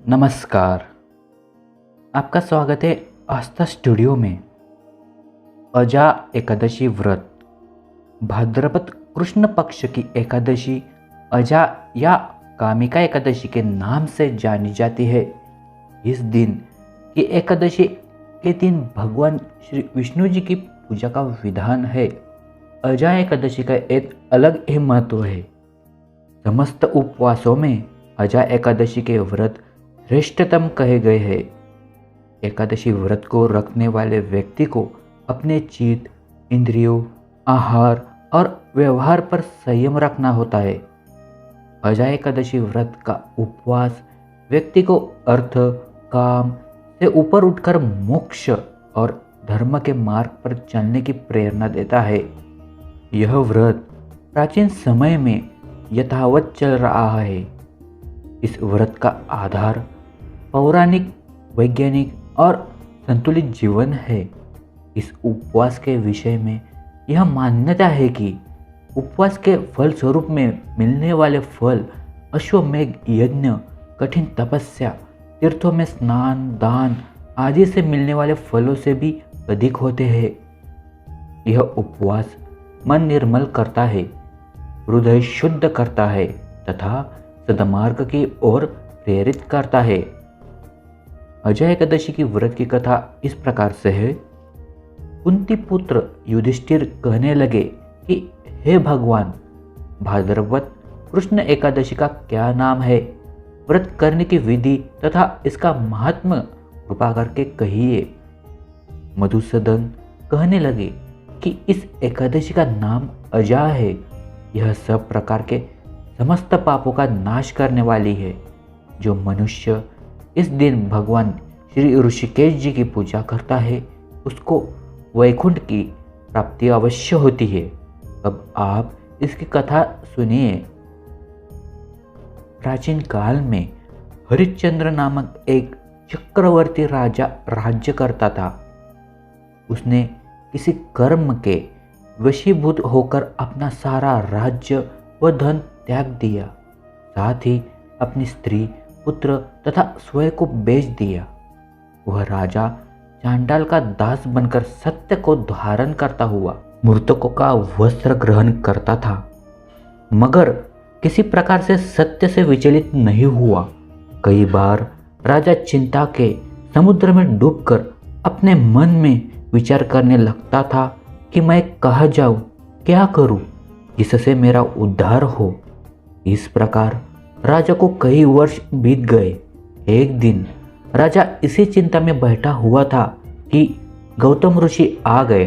नमस्कार। आपका स्वागत है आस्था स्टूडियो में। अजा एकादशी व्रत भाद्रपद कृष्ण पक्ष की एकादशी अजा या कामिका एकादशी के नाम से जानी जाती है। इस दिन की एकादशी के दिन भगवान श्री विष्णु जी की पूजा का विधान है। अजा एकादशी का एक अलग ही महत्व है। समस्त उपवासों में अजा एकादशी के व्रत श्रेष्ठतम कहे गए हैं। एकादशी व्रत को रखने वाले व्यक्ति को अपने चित्त, इंद्रियों, आहार और व्यवहार पर संयम रखना होता है। अजा एकादशी व्रत का उपवास व्यक्ति को अर्थ, काम से ऊपर उठकर मोक्ष और धर्म के मार्ग पर चलने की प्रेरणा देता है। यह व्रत प्राचीन समय में यथावत चल रहा है। इस व्रत का आधार पौराणिक, वैज्ञानिक और संतुलित जीवन है। इस उपवास के विषय में यह मान्यता है कि उपवास के फल स्वरूप में मिलने वाले फल अश्वमेघ यज्ञ, कठिन तपस्या, तीर्थों में स्नान, दान आदि से मिलने वाले फलों से भी अधिक होते हैं। यह उपवास मन निर्मल करता है, हृदय शुद्ध करता है तथा सद्मार्ग की ओर प्रेरित करता है। अजा एकादशी की व्रत की कथा इस प्रकार से है। कुंती पुत्र युधिष्ठिर कहने लगे कि हे भगवान, भाद्रपद कृष्ण एकादशी का क्या नाम है? व्रत करने की विधि तथा इसका महात्म्य कृपा करके कहिए। मधुसूदन कहने लगे कि इस एकादशी का नाम अजा है। यह सब प्रकार के समस्त पापों का नाश करने वाली है। जो मनुष्य इस दिन भगवान श्री ऋषिकेश जी की पूजा करता है उसको वैकुंठ की प्राप्ति अवश्य होती है। अब आप इसकी कथा सुनिए। प्राचीन काल में हरिश्चंद्र नामक एक चक्रवर्ती राजा राज्य करता था। उसने किसी कर्म के वशीभूत होकर अपना सारा राज्य व धन त्याग दिया, साथ ही अपनी स्त्री, पुत्र तथा स्वयं को बेच दिया। वह राजा चांडाल का दास बनकर सत्य को धारण करता हुआ मृतकों का वस्त्र ग्रहण करता था, मगर किसी प्रकार से सत्य से विचलित नहीं हुआ। कई बार राजा चिंता के समुद्र में डूबकर अपने मन में विचार करने लगता था कि मैं कहाँ जाऊं, क्या करूं जिससे मेरा उद्धार हो। इस प्रकार राजा को कई वर्ष बीत गए। एक दिन राजा इसी चिंता में बैठा हुआ था कि गौतम ऋषि आ गए।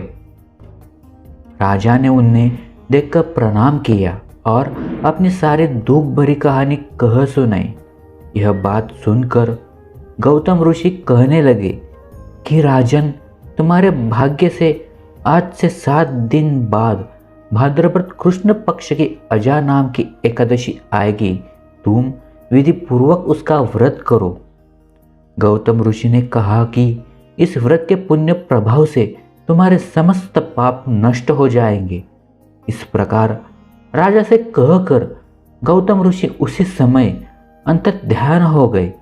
राजा ने उन्हें देखकर प्रणाम किया और अपनी सारी दुख भरी कहानी कह सुनाई। यह बात सुनकर गौतम ऋषि कहने लगे कि राजन, तुम्हारे भाग्य से आज से 7 दिन बाद भाद्रपद कृष्ण पक्ष की अजा नाम की एकादशी आएगी। तुम विधि पूर्वक उसका व्रत करो। गौतम ऋषि ने कहा कि इस व्रत के पुण्य प्रभाव से तुम्हारे समस्त पाप नष्ट हो जाएंगे। इस प्रकार राजा से कहकर गौतम ऋषि उसी समय अंतत ध्यान हो गए।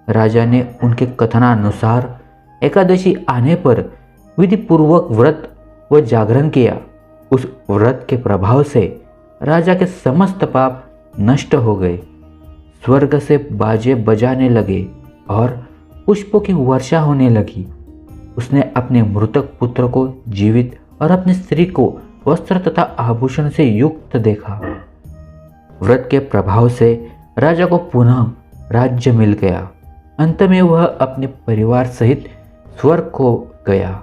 राजा ने उनके कथनानुसार एकादशी आने पर विधि पूर्वक व्रत व जागरण किया। उस व्रत के प्रभाव से राजा के समस्त पाप नष्ट हो गए। स्वर्ग से बाजे बजाने लगे और पुष्पों की वर्षा होने लगी। उसने अपने मृतक पुत्र को जीवित और अपनी स्त्री को वस्त्र तथा आभूषण से युक्त देखा। व्रत के प्रभाव से राजा को पुनः राज्य मिल गया। अंत में वह अपने परिवार सहित स्वर्ग को गया।